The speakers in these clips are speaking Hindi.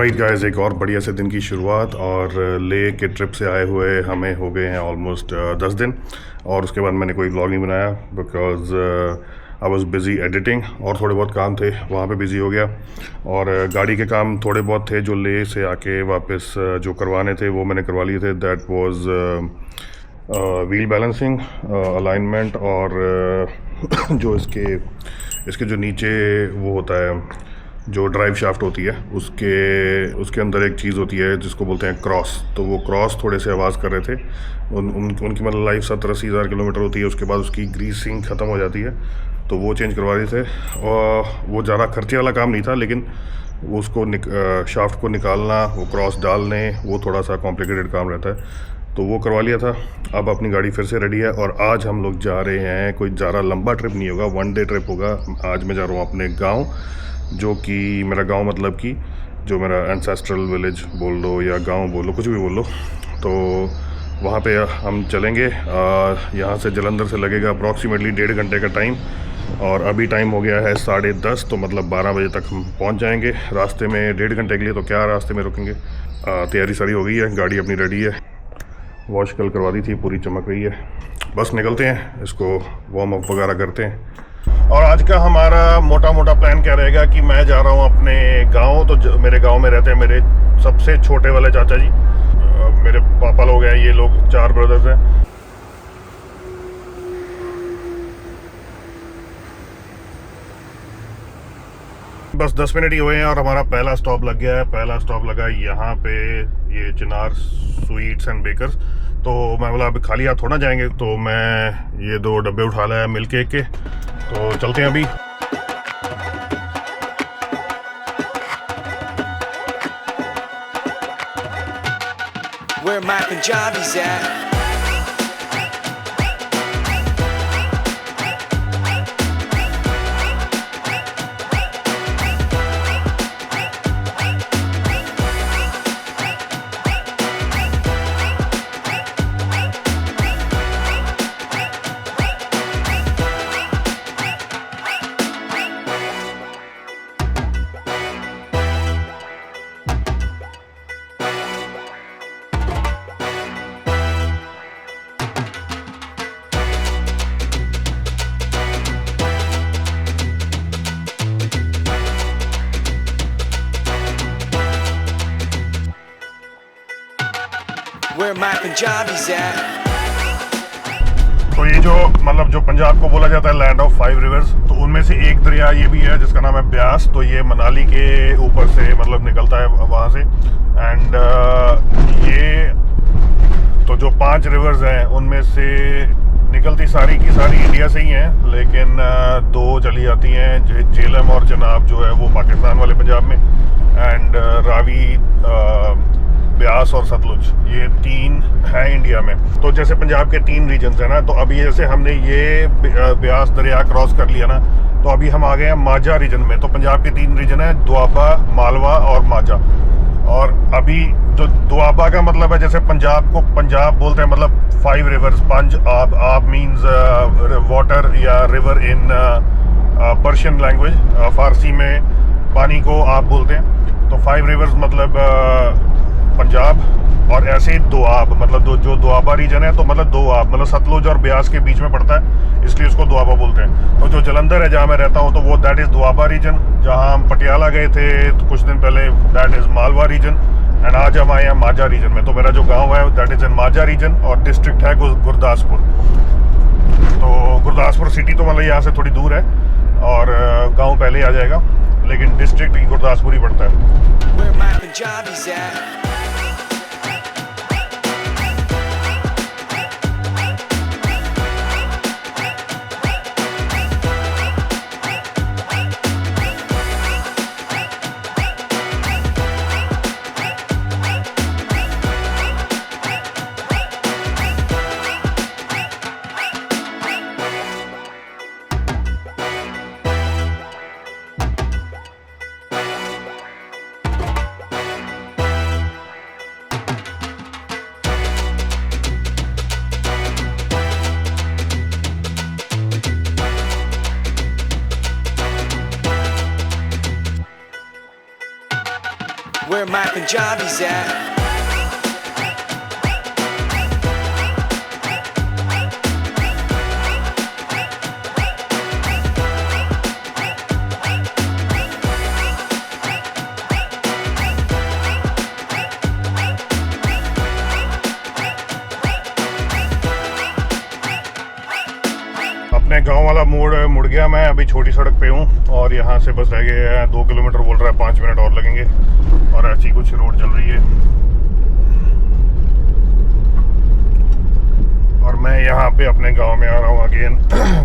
ऑलराइट गाइस, एक और बढ़िया से दिन की शुरुआत। और ले के ट्रिप से आए हुए हमें हो गए हैं ऑलमोस्ट 10 दिन। और उसके बाद मैंने कोई व्लॉग नहीं बनाया because I was busy editing और थोड़े बहुत काम थे, वहाँ पे बिज़ी हो गया। और गाड़ी के काम थोड़े बहुत थे जो ले से आके वापस जो करवाने थे वो मैंने करवा लिए थे। That was wheel balancing, alignment और जो इसके जो नीचे वो होता है, जो ड्राइव शाफ्ट होती है, उसके अंदर एक चीज़ होती है जिसको बोलते हैं क्रॉस। तो वो क्रॉस थोड़े से आवाज़ कर रहे थे। उनकी मतलब लाइफ 70-80 हज़ार किलोमीटर होती है। उसके बाद उसकी ग्रीसिंग ख़त्म हो जाती है, तो वो चेंज करवा रहे थे। और वो ज़्यादा खर्चे वाला काम नहीं था, लेकिन उसको शाफ्ट को निकालना, वो क्रॉस डालने, वो थोड़ा सा कॉम्प्लिकेटेड काम रहता है। तो वो करवा लिया था। अब अपनी गाड़ी फिर से रेडी है और आज हम लोग जा रहे हैं। कोई ज़्यादा लंबा ट्रिप नहीं होगा, 1 डे ट्रिप होगा। आज मैं जा रहा हूँ अपने गाँव, जो कि मेरा गांव मतलब कि जो मेरा एंसेस्ट्रल विलेज बोल लो या गांव बोल लो, कुछ भी बोल लो। तो वहाँ पे हम चलेंगे। यहाँ से जलंधर से लगेगा अप्रॉक्सीमेटली 1.5 घंटे का टाइम। और अभी टाइम हो गया है 10:30, तो मतलब 12 बजे तक हम पहुँच जाएंगे। रास्ते में 1.5 घंटे के लिए तो क्या रास्ते में रुकेंगे। तैयारी सारी हो गई है, गाड़ी अपनी रेडी है, वॉश कल करवा दी थी, पूरी चमक रही है। बस निकलते हैं, इसको वार्म अप वगैरह करते हैं। और आज का हमारा मोटा मोटा प्लान क्या रहेगा कि मैं जा रहा हूँ अपने गांव। तो मेरे गांव में रहते हैं मेरे सबसे छोटे वाले चाचा जी। मेरे पापा लोग हैं, ये लोग 4 ब्रदर्स हैं। बस 10 मिनट ही हुए हैं और हमारा पहला स्टॉप लग गया है। पहला स्टॉप लगा यहाँ पे, ये चिनार स्वीट्स एंड बेकर्स। तो मैं बोला अभी खाली हाथ थोड़ा जाएंगे, तो मैं ये 2 डब्बे उठा लाया मिल्क केक के। तो चलते हैं अभी। Where my Punjabis at? Where my Punjabis at? तो ये जो मतलब जो पंजाब को बोला जाता है लैंड ऑफ 5 रिवर्स, तो उनमें से एक दरिया ये भी है जिसका नाम है ब्यास। तो ये मनाली के ऊपर से मतलब निकलता है वहाँ से। एंड ये तो जो 5 रिवर्स हैं उनमें से निकलती सारी की सारी इंडिया से ही हैं, लेकिन 2 चली जाती हैं, झेलम और चनाब जो है वो पाकिस्तान वाले पंजाब में। एंड रावी, ब्यास और सतलुज, ये 3 हैं इंडिया में। तो जैसे पंजाब के 3 रीजन्स हैं ना, तो अभी जैसे हमने ये ब्यास दरिया क्रॉस कर लिया ना, तो अभी हम आ गए हैं माझा रीजन में। तो पंजाब के 3 रीजन हैं, दोआबा, मालवा और माझा। और अभी जो दोआबा का मतलब है, जैसे पंजाब को पंजाब बोलते हैं, मतलब 5 रिवर्स, पंज आब मीन्स वाटर या रिवर इन पर्शियन लैंग्वेज। फारसी में पानी को आप बोलते हैं। तो 5 रिवर्स मतलब पंजाब, और ऐसे ही दोआब मतलब जो दोआबा रीजन है, तो मतलब दोआब मतलब सतलुज और ब्यास के बीच में पड़ता है, इसलिए उसको दोआबा बोलते हैं। तो जो जलंधर है जहाँ मैं रहता हूँ, तो वो दैट इज़ दोआबा रीजन। जहाँ हम पटियाला गए थे तो कुछ दिन पहले, that is Malwa region. And आज हम आए हैं माझा रीजन में। तो मेरा जो गाँव है दैट इज़ इन माझा रीजन, और डिस्ट्रिक्ट है गुरदासपुर। तो गुरदासपुर सिटी तो मतलब यहाँ से थोड़ी दूर है, और गाँव पहले आ जाएगा, लेकिन डिस्ट्रिक्ट गुरदासपुर ही पड़ता है। Where my Punjabis at? my Punjabis at? अपने गांव वाला मोड़ मुड़ गया मैं, अभी छोटी सड़क पे हूँ और यहाँ से बस रह गए हैं 2 किलोमीटर, बोल रहा है 5 मिनट और लगेंगे और ऐसी कुछ रोड चल रही है। और मैं यहाँ पे अपने गांव में आ रहा हूँ अगेन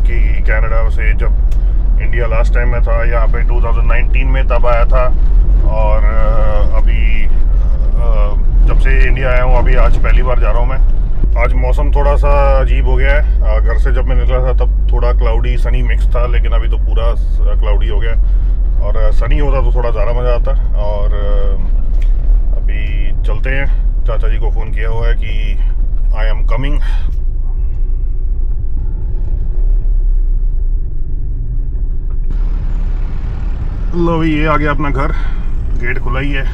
कि कनाडा से जब इंडिया लास्ट टाइम में था यहाँ पे 2019 में तब आया था और अभी जब से इंडिया आया हूँ अभी आज पहली बार जा रहा हूँ मैं। आज मौसम थोड़ा सा अजीब हो गया है, घर से जब मैं निकला था तब थोड़ा क्लाउडी सनी मिक्स था, लेकिन अभी तो पूरा क्लाउडी हो गया और सनी होता तो थोड़ा ज़्यादा मज़ा आता। और अभी चलते हैं, चाचा जी को फ़ोन किया हुआ है कि आई एम कमिंग। लो भाई ये आ गया अपना घर, गेट खुला ही है।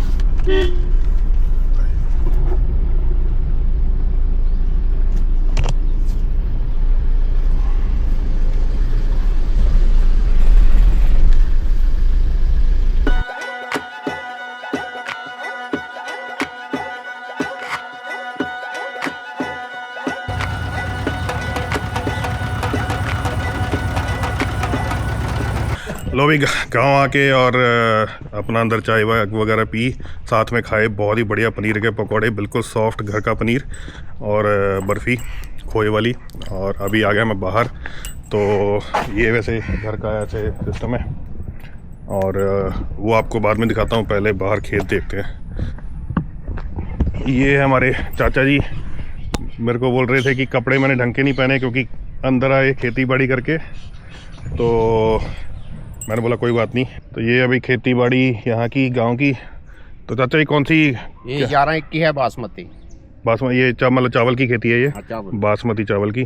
लो भी गाँव आके और अपना अंदर चाय वगैरह पी, साथ में खाए बहुत ही बढ़िया पनीर के पकौड़े, बिल्कुल सॉफ्ट घर का पनीर और बर्फ़ी खोए वाली। और अभी आ गया मैं बाहर, तो ये वैसे घर का ऐसे सिस्टम है और वो आपको बाद में दिखाता हूँ, पहले बाहर खेत देखते हैं। ये है हमारे चाचा जी, मेरे को बोल रहे थे कि कपड़े मैंने ढंग के नहीं पहने क्योंकि अंदर आए खेती बाड़ी करके, तो मैंने बोला कोई बात नहीं। तो ये अभी खेती बाड़ी यहाँ की गांव की। तो चाचा ये कौन सी? ये 11-21 है बासमती। ये मतलब चावल की खेती है ये? चावल। बासमती चावल की।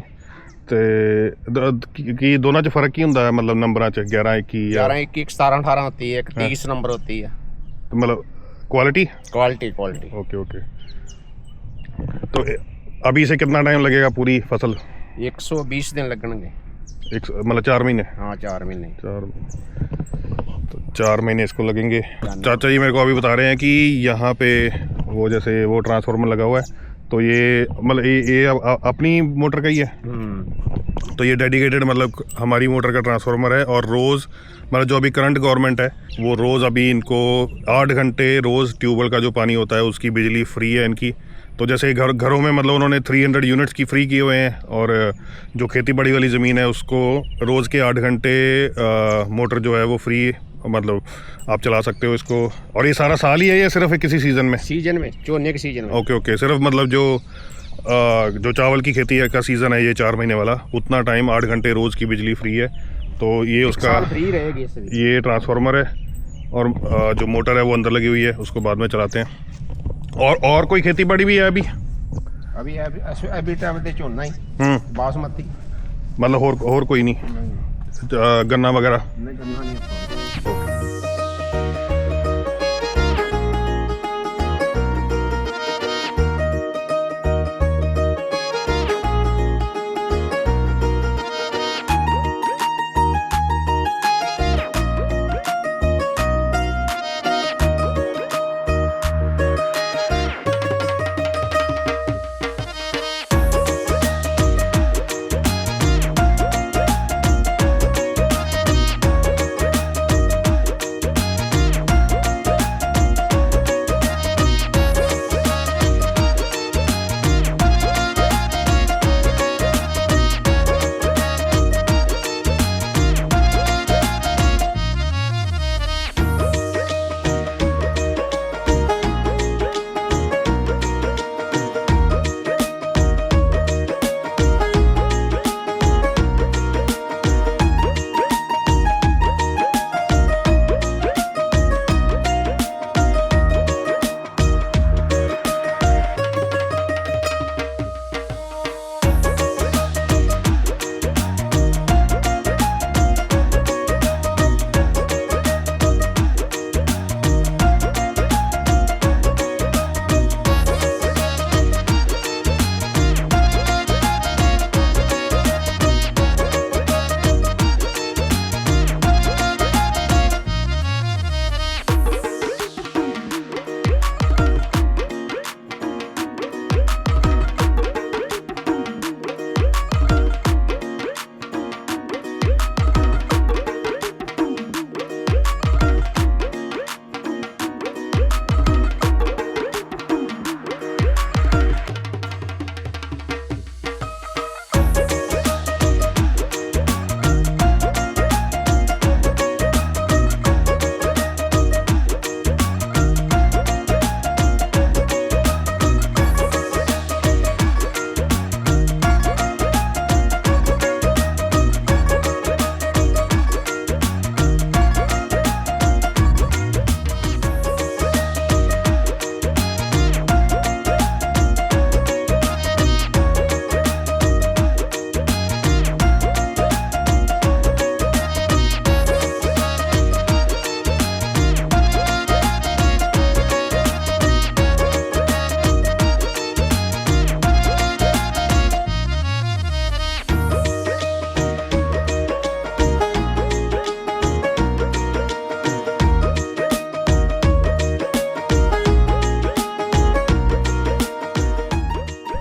ते दोनों च फर्क की हुंदा है, मतलब नंबरां च 11-21 17-18 होती है, एक 30 नंबर होती है। तो मतलब क्वालिटी क्वालिटी। ओके। तो अभी से कितना टाइम लगेगा पूरी फसल? 120 दिन लगेंगे, मतलब 4 महीने? हाँ 4 महीने। तो 4 महीने इसको लगेंगे। चाचा जी मेरे को अभी बता रहे हैं कि यहाँ पे वो जैसे वो ट्रांसफार्मर लगा हुआ है, तो ये मतलब ये अपनी मोटर का ही है। तो ये डेडिकेटेड मतलब हमारी मोटर का ट्रांसफार्मर है और रोज़ मतलब जो अभी करंट गवर्नमेंट है वो रोज़ अभी इनको 8 घंटे रोज़ ट्यूबवेल का जो पानी होता है उसकी बिजली फ्री है इनकी। तो जैसे घरों में मतलब उन्होंने 300 यूनिट्स की फ्री किए हुए हैं और जो खेती बाड़ी वाली ज़मीन है उसको रोज़ के 8 घंटे मोटर जो है वो फ्री, मतलब आप चला सकते हो इसको। और ये सारा साल ही है या सिर्फ किसी सीज़न में? सीजन में, चोने के सीजन में। ओके, सिर्फ मतलब जो चावल की खेती का सीज़न है ये 4 महीने वाला, उतना टाइम 8 घंटे रोज़ की बिजली फ्री है। तो ये उसका फ्री रहेगी। ये ट्रांसफार्मर है और जो मोटर है वो अंदर लगी हुई है, उसको बाद में चलाते हैं। और कोई खेती बाड़ी भी है अभी टाइम पे चोना ही बासमती, मतलब और कोई नहीं? गन्ना वगैरह नहीं, गन्ना नहीं।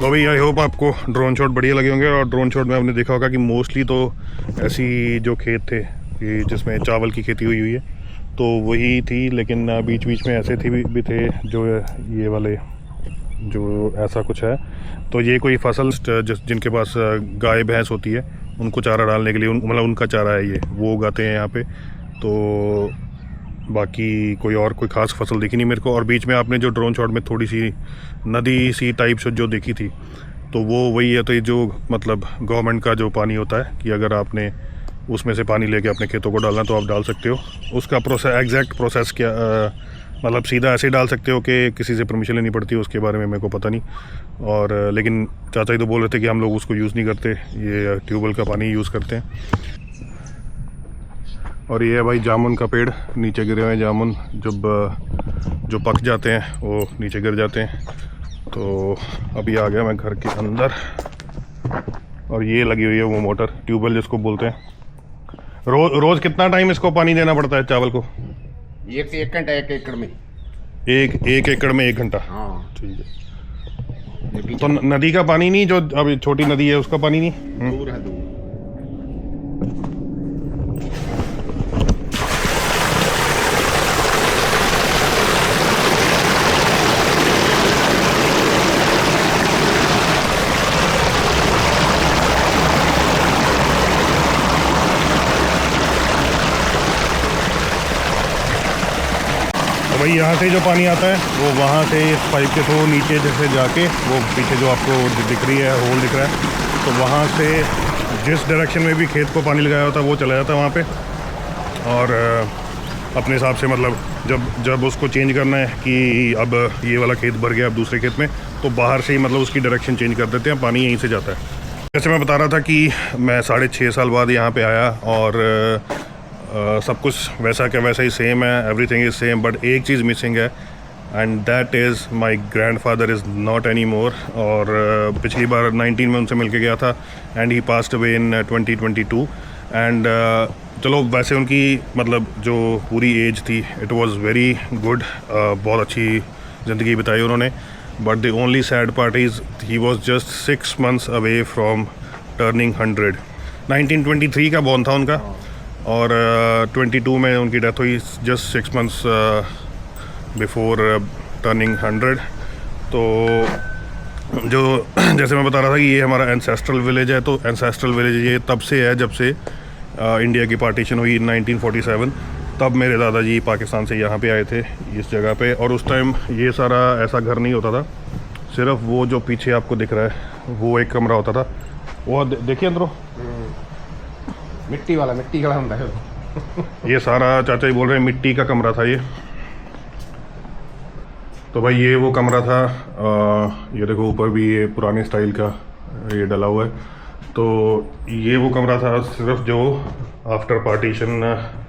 तो भाई आई होप आपको ड्रोन शॉट बढ़िया लगे होंगे। और ड्रोन शॉट में आपने देखा होगा कि मोस्टली तो ऐसी जो खेत थे कि जिसमें चावल की खेती हुई है तो वही थी, लेकिन बीच बीच में ऐसे भी थे जो ये वाले जो ऐसा कुछ है। तो ये कोई फसल जिनके पास गाय भैंस होती है उनको चारा डालने के लिए मतलब उनका चारा है ये, वो उगाते हैं यहाँ पे। तो बाकी कोई ख़ास फसल दिखी नहीं मेरे को। और बीच में आपने जो ड्रोन शॉट में थोड़ी सी नदी सी टाइप से जो देखी थी तो वो वही है। तो ये जो मतलब गवर्नमेंट का जो पानी होता है कि अगर आपने उसमें से पानी लेके अपने खेतों को डालना तो आप डाल सकते हो। उसका एग्जैक्ट प्रोसेस क्या मतलब सीधा ऐसे डाल सकते हो कि किसी से परमिशन लेनी पड़ती है, उसके बारे में मेरे को पता नहीं। और लेकिन चाचा जी तो बोल रहे थे कि हम लोग उसको यूज़ नहीं करते, ये ट्यूबवेल का पानी यूज़ करते हैं। और ये है भाई जामुन का पेड़, नीचे गिरे हुए हैं जामुन, जब जो पक जाते हैं वो नीचे गिर जाते हैं। तो अभी आ गया मैं घर के अंदर और ये लगी हुई है वो मोटर, ट्यूबवेल जिसको बोलते हैं। रोज़ कितना टाइम इसको पानी देना पड़ता है चावल को? एक घंटा 1 एकड़ में। एक एकड़ में 1 घंटा? हाँ ठीक है। तो नदी का पानी नहीं, जो अभी छोटी नदी है उसका पानी नहीं? दूर है, दूर। भाई यहाँ से जो पानी आता है वो वहाँ से इस पाइप के थ्रू नीचे जैसे जाके वो पीछे जो आपको दिख रही है होल दिख रहा है, तो वहाँ से जिस डायरेक्शन में भी खेत को पानी लगाया होता है वो चला जाता है वहाँ पे। और अपने हिसाब से मतलब जब उसको चेंज करना है कि अब ये वाला खेत भर गया अब दूसरे खेत में, तो बाहर से ही मतलब उसकी डायरेक्शन चेंज कर देते हैं, पानी यहीं से जाता है। जैसे मैं बता रहा था कि मैं 6.5 साल बाद यहाँ पर आया और सब कुछ वैसा क्या वैसा ही सेम है, एवरीथिंग इज़ सेम, बट एक चीज़ मिसिंग है and that is my grandfather is not any more. और पिछली बार 19 में उनसे मिल के गया था and he passed away in 2022। And चलो वैसे उनकी मतलब जो पूरी एज थी इट वाज वेरी गुड, बहुत अच्छी ज़िंदगी बिताई उन्होंने। But the only sad part is he was just 6 months away from turning 100। 1923 का बॉर्न था उनका और 22 में उनकी डेथ हुई, जस्ट 6 months बिफोर टर्निंग 100। तो जो जैसे मैं बता रहा था कि ये हमारा एंसेस्ट्रल विलेज है, तो एंसेस्ट्रल विलेज ये तब से है जब से इंडिया की पार्टीशन हुई 1947। तब मेरे दादाजी पाकिस्तान से यहाँ पे आए थे इस जगह पे। और उस टाइम ये सारा ऐसा घर नहीं होता था, सिर्फ वो जो पीछे आपको दिख रहा है वो एक कमरा होता था। वो देखिए अंदरों मिट्टी का होता है। ये सारा चाचा जी बोल रहे हैं मिट्टी का कमरा था ये। तो भाई ये वो कमरा था, ये देखो ऊपर भी ये पुराने स्टाइल का ये डला हुआ है। तो ये वो कमरा था सिर्फ जो आफ्टर पार्टीशन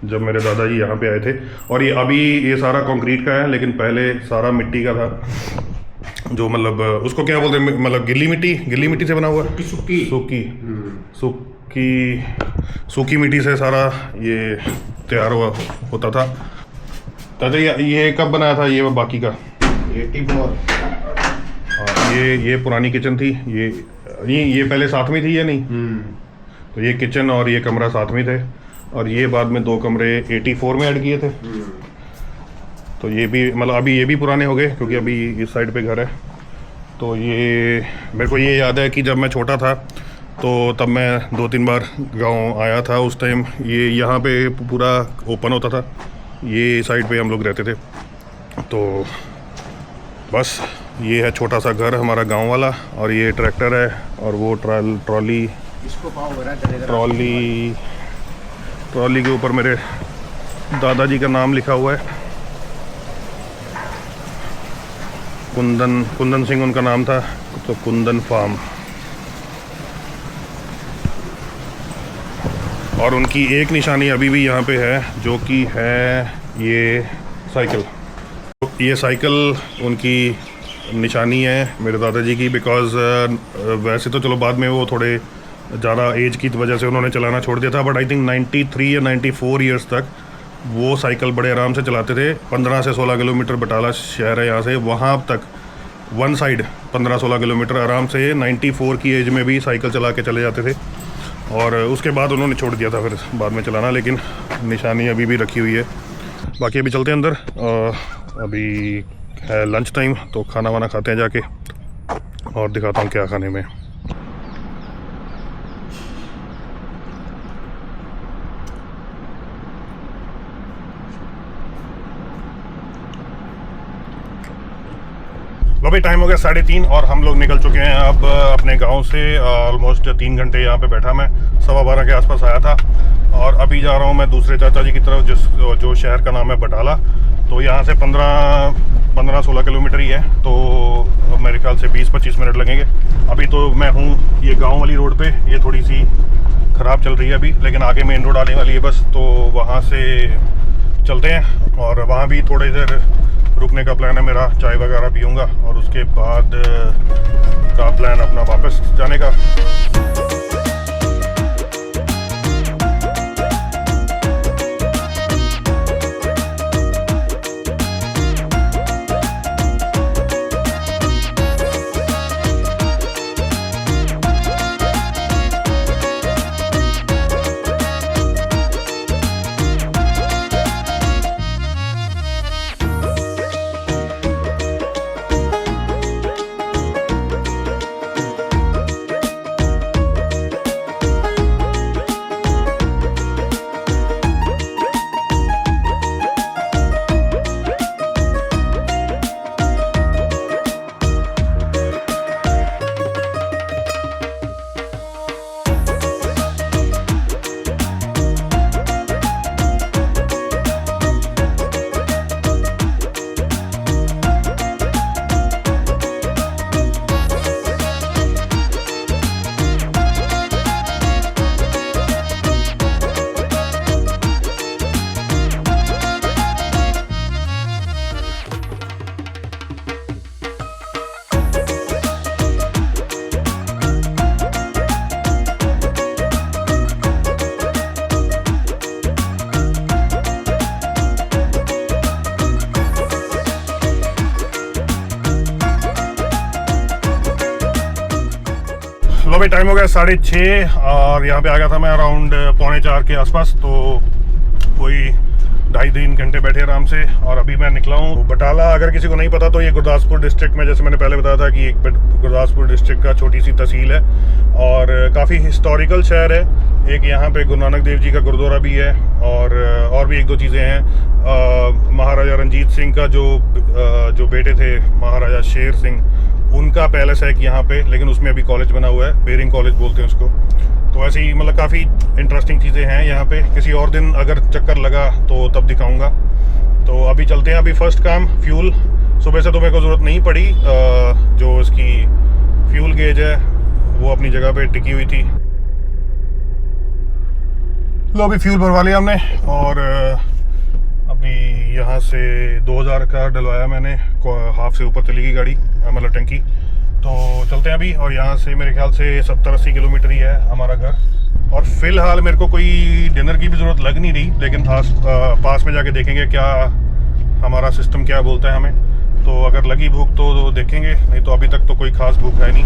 जब मेरे दादाजी यहाँ पे आए थे। और ये अभी ये सारा कंक्रीट का है, लेकिन पहले सारा मिट्टी का था, जो मतलब उसको क्या बोलते हैं, मतलब गिल्ली मिट्टी से बना हुआ है। सूखी मिट्टी से सारा ये तैयार हुआ होता था। चाचा ये कब बनाया था ये बाकी का? 84। हाँ ये पुरानी किचन थी। ये पहले साथ में थी या नहीं? तो ये किचन और ये कमरा साथ में थे और ये बाद में 2 कमरे 84 में ऐड किए थे। तो ये भी मतलब अभी ये भी पुराने हो गए क्योंकि अभी इस साइड पे घर है। तो ये मेरे को ये याद है कि जब मैं छोटा था तो तब मैं 2-3 बार गांव आया था। उस टाइम ये यहाँ पे पूरा ओपन होता था, ये साइड पे हम लोग रहते थे। तो बस ये है छोटा सा घर हमारा गांव वाला। और ये ट्रैक्टर है और वो ट्रॉली के ऊपर मेरे दादाजी का नाम लिखा हुआ है, कुंदन सिंह उनका नाम था, तो कुंदन फार्म। और उनकी एक निशानी अभी भी यहाँ पे है, जो कि है ये साइकिल उनकी निशानी है मेरे दादाजी की। बिकॉज़ वैसे तो चलो बाद में वो थोड़े ज़्यादा एज की वजह से उन्होंने चलाना छोड़ दिया था, बट आई थिंक 93 या 94 ईयर्स तक वो साइकिल बड़े आराम से चलाते थे। 15 से 16 किलोमीटर बटाला शहर है यहाँ से, वहाँ तक वन साइड 15-16 किलोमीटर आराम से 94 की एज में भी साइकिल चला के चले जाते थे। और उसके बाद उन्होंने छोड़ दिया था फिर बाद में चलाना, लेकिन निशानी अभी भी रखी हुई है। बाकी अभी चलते हैं अंदर, अभी है लंच टाइम, तो खाना वाना खाते हैं जाके और दिखाता हूँ क्या खाने में। लो भाई, टाइम हो गया 3:30 और हम लोग निकल चुके हैं अब अपने गांव से। ऑलमोस्ट 3 घंटे यहाँ पे बैठा मैं, 12:15 के आसपास आया था और अभी जा रहा हूँ मैं दूसरे चाचा जी की तरफ, जो शहर का नाम है बटाला। तो यहाँ से 15-16 किलोमीटर ही है, तो मेरे ख्याल से 20-25 मिनट लगेंगे। अभी तो मैं हूँ ये गाँव वाली रोड पर, ये थोड़ी सी ख़राब चल रही है अभी, लेकिन आगे मेन रोड आने वाली है बस, तो वहाँ से चलते हैं। और वहाँ भी थोड़ी देर रुकने का प्लान है मेरा, चाय वगैरह पीऊँगा और उसके बाद का प्लान अपना वापस जाने का। लो भाई, टाइम हो गया 6:30 और यहाँ पे आ गया था मैं अराउंड 3:45 के आसपास, तो कोई 2.5-3 घंटे बैठे आराम से। और अभी मैं निकला हूँ बटाला। अगर किसी को नहीं पता तो ये गुरदासपुर डिस्ट्रिक्ट में, जैसे मैंने पहले बताया था कि एक गुरदासपुर डिस्ट्रिक्ट का छोटी सी तहसील है और काफ़ी हिस्टोरिकल शहर है। एक यहाँ पे गुरु नानक देव जी का गुरुद्वारा भी है और भी 1-2 चीज़ें हैं। महाराजा रंजीत सिंह का जो बेटे थे महाराजा शेर सिंह, उनका पैलेस है एक यहाँ पे, लेकिन उसमें अभी कॉलेज बना हुआ है, बेरिंग कॉलेज बोलते हैं उसको। तो ऐसी ही मतलब काफ़ी इंटरेस्टिंग चीज़ें हैं यहाँ पे। किसी और दिन अगर चक्कर लगा तो तब दिखाऊंगा। तो अभी चलते हैं। अभी फर्स्ट काम फ्यूल। सुबह से तो मेरे को ज़रूरत नहीं पड़ी, जो इसकी फ्यूल गेज है वो अपनी जगह पे टिकी हुई थी। लो अभी फ्यूल भरवा लिया हमने और अभी यहाँ से 2000 का डलवाया मैंने, हाफ से ऊपर चली गई गाड़ी, मतलब टंकी। तो चलते हैं अभी, और यहाँ से मेरे ख्याल से 70-80 किलोमीटर ही है हमारा घर। और फिलहाल मेरे को कोई डिनर की भी ज़रूरत लग नहीं रही, लेकिन पास में जाके देखेंगे क्या हमारा सिस्टम क्या बोलता है हमें। तो अगर लगी भूख तो देखेंगे, नहीं तो अभी तक तो कोई ख़ास भूख है नहीं।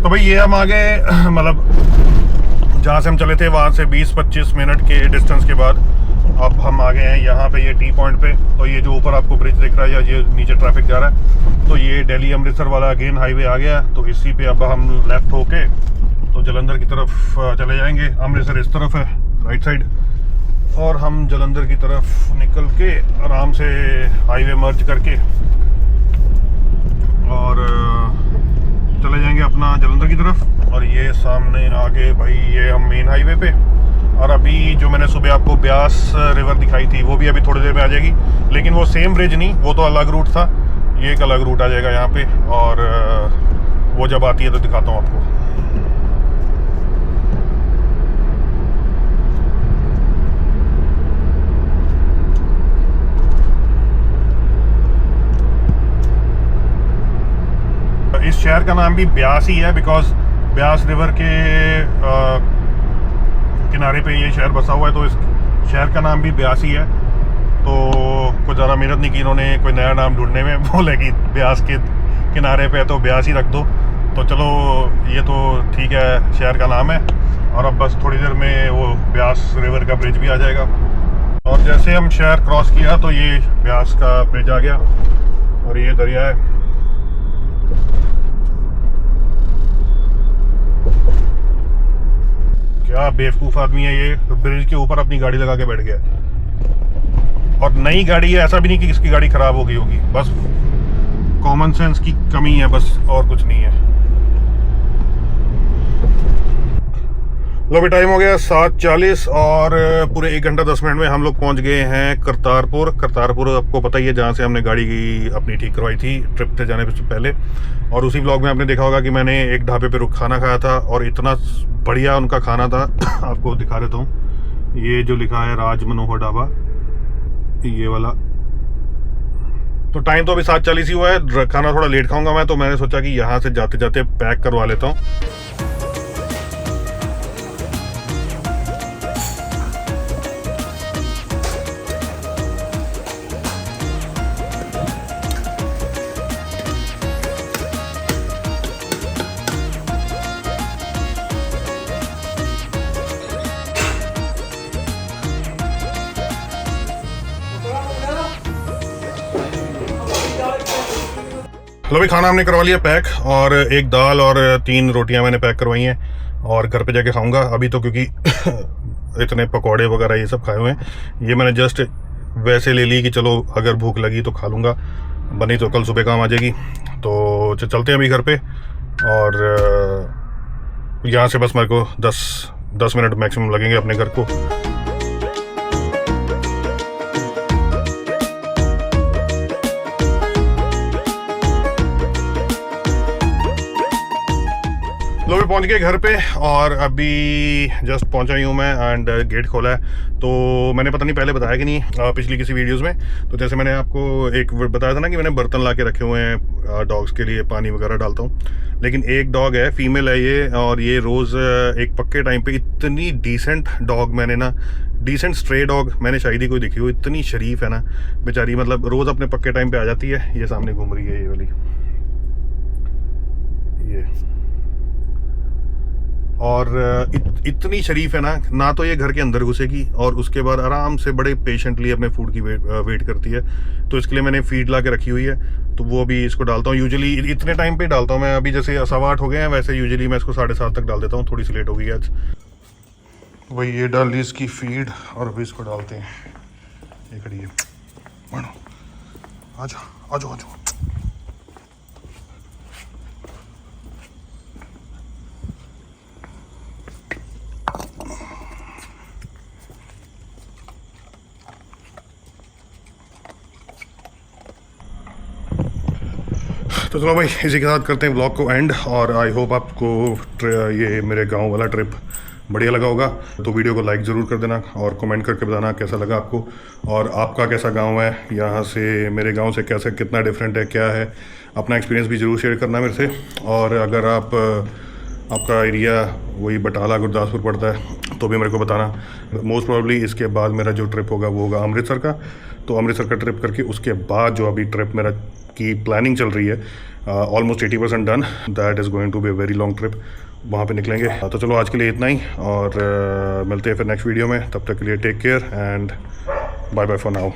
तो भाई ये हम आ गए, मतलब जहाँ से हम चले थे वहाँ से 20-25 मिनट के डिस्टेंस के बाद अब हम आ गए हैं यहाँ पे, ये टी पॉइंट पे। तो ये जो ऊपर आपको ब्रिज दिख रहा है या ये नीचे ट्रैफिक जा रहा है, तो ये दिल्ली अमृतसर वाला अगेन हाईवे आ गया। तो इसी पे अब हम लेफ़्ट होके तो जलंधर की तरफ चले जाएंगे। अमृतसर इस तरफ है राइट साइड, और हम जलंधर की तरफ निकल के आराम से हाईवे मर्ज करके और चले जाएंगे अपना जलंधर की तरफ। और ये सामने आगे भाई ये हम मेन हाईवे पे। और अभी जो मैंने सुबह आपको ब्यास रिवर दिखाई थी वो भी अभी थोड़ी देर में आ जाएगी, लेकिन वो सेम ब्रिज नहीं, वो तो अलग रूट था, ये एक अलग रूट आ जाएगा यहाँ पे। और वो जब आती है तो दिखाता हूँ आपको। इस शहर का नाम भी ब्यास ही है, बिकॉज ब्यास रिवर के किनारे पे ये शहर बसा हुआ है, तो इस शहर का नाम भी ब्यास ही है। तो कुछ ज़्यादा मेहनत नहीं की इन्होंने कोई नया नाम ढूंढने में, बोले कि ब्यास के किनारे पे है तो ब्यास ही रख दो। तो चलो ये तो ठीक है, शहर का नाम है और अब बस थोड़ी देर में वो ब्यास रिवर का ब्रिज भी आ जाएगा। और जैसे हम शहर क्रॉस किया तो ये ब्यास का ब्रिज आ गया और ये दरिया है। क्या बेवकूफ़ आदमी है ये, ब्रिज के ऊपर अपनी गाड़ी लगा के बैठ गया। और नई गाड़ी है, ऐसा भी नहीं कि इसकी गाड़ी ख़राब हो गई होगी, बस कॉमन सेंस की कमी है बस, और कुछ नहीं है। लो भी टाइम हो गया 7:40 और पूरे 1 घंटा 10 मिनट में हम लोग पहुंच गए हैं करतारपुर। करतारपुर आपको पता ही है, जहाँ से हमने गाड़ी की अपनी ठीक करवाई थी ट्रिप पे जाने से पहले। और उसी ब्लॉग में आपने देखा होगा कि मैंने एक ढाबे पे रुक खाना खाया था और इतना बढ़िया उनका खाना था। आपको दिखा देता हूँ, ये जो लिखा है राज मनोहर ढाबा, ये वाला। तो टाइम तो अभी 7:40 ही हुआ है, खाना थोड़ा लेट खाऊंगा मैं, तो मैंने सोचा कि यहाँ से जाते जाते पैक करवा लेता हूँ। लो भाई, खाना हमने करवा लिया पैक और एक दाल और 3 रोटियां मैंने पैक करवाई हैं और घर पे जाके खाऊंगा अभी तो, क्योंकि इतने पकौड़े वगैरह ये सब खाए हुए हैं। ये मैंने जस्ट वैसे ले ली कि चलो अगर भूख लगी तो खा लूँगा, बनी तो कल सुबह काम आ जाएगी। तो चलते हैं अभी घर पे और यहाँ से बस मेरे को 10 मिनट मैक्सिमम लगेंगे अपने घर को। लो भी पहुंच गए घर पे और अभी जस्ट पहुंचा ही हूँ मैं एंड गेट खोला है। तो मैंने पता नहीं पहले बताया कि नहीं पिछली किसी वीडियोस में, तो जैसे मैंने आपको एक बताया था ना कि मैंने बर्तन ला के रखे हुए हैं डॉग्स के लिए, पानी वगैरह डालता हूँ। लेकिन एक डॉग है, फीमेल है ये, और ये रोज़ एक पक्के टाइम पे इतनी डिसेंट डॉग मैंने ना, डिसेंट स्ट्रे डॉग मैंने शायद ही कोई देखी हो, इतनी शरीफ है ना बेचारी, मतलब रोज़ अपने पक्के टाइम पे आ जाती है। ये सामने घूम रही है ये वाली, ये। और इतनी शरीफ है ना तो ये घर के अंदर घुसेगी और उसके बाद आराम से बड़े पेशेंटली अपने फूड की वेट करती है। तो इसके लिए मैंने फीड ला के रखी हुई है, तो वो अभी इसको डालता हूँ। यूजुअली इतने टाइम पे डालता हूँ मैं, अभी जैसे 8:15 हो गए हैं, वैसे यूजुअली मैं इसको 7:30 तक डाल देता हूँ। थोड़ी सी लेट हो गई आज। वही ये डाल ली इसकी फीड और अभी इसको डालते हैं। ये खड़ी है, आ जाओ। तो चलो भाई, इसी के साथ करते हैं ब्लॉग को एंड। और आई होप आपको ये मेरे गांव वाला ट्रिप बढ़िया लगा होगा। तो वीडियो को लाइक ज़रूर कर देना और कमेंट करके बताना कैसा लगा आपको, और आपका कैसा गांव है, यहाँ से मेरे गांव से कैसे कितना डिफरेंट है, क्या है। अपना एक्सपीरियंस भी ज़रूर शेयर करना मेरे से। और अगर आपका एरिया वही बटाला गुरदासपुर पड़ता है तो भी मेरे को बताना। मोस्ट प्रॉब्ली इसके बाद मेरा जो ट्रिप होगा वो होगा अमृतसर का। तो अमृतसर का ट्रिप करके उसके बाद जो अभी ट्रिप मेरा की प्लानिंग चल रही है, almost 80% done, that is going to be a very long trip, वहाँ पे निकलेंगे। तो चलो आज के लिए इतना ही और मिलते हैं फिर नेक्स्ट वीडियो में। तब तक के लिए take care and bye bye for now.